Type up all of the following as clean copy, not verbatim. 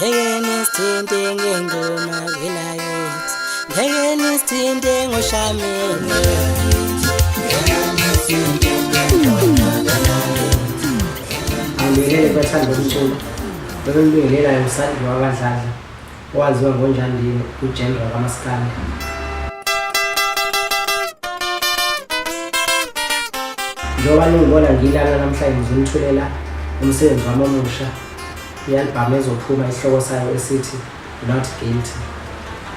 ngeke nisithinte ngengoma kwelakithi, ngeke nisithinte ngoshameni. Angibingelele bathanda umculo bekulungelelayo uSandile wakadlala owaziwa ngoNjandini uGendra kaMaskandi. Njengoba ningibona ngilana namhlanje ngizonithulela umsebenzi wami omusha, i-albhamu ezophuma isihloko sayo esithi Not Guilty.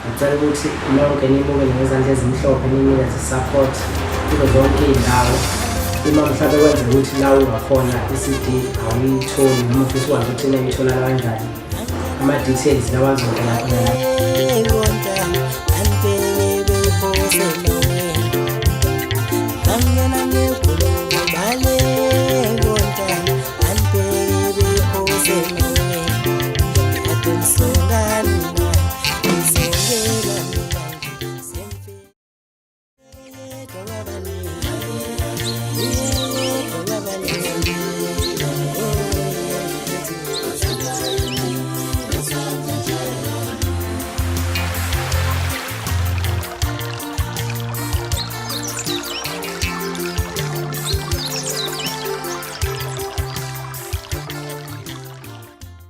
Ngicela ukuthi nonke nibuke ngezandla ezimhlophe ninikeze support kuzo zonke iy'ndawo. Uma mhlawumbe kwenzeka ukuthi la ungakhona i-CD awuyitholi noma ufisa ukwazi ukuthi nayitholakala kanjani, ama-details lawa azongena khona la.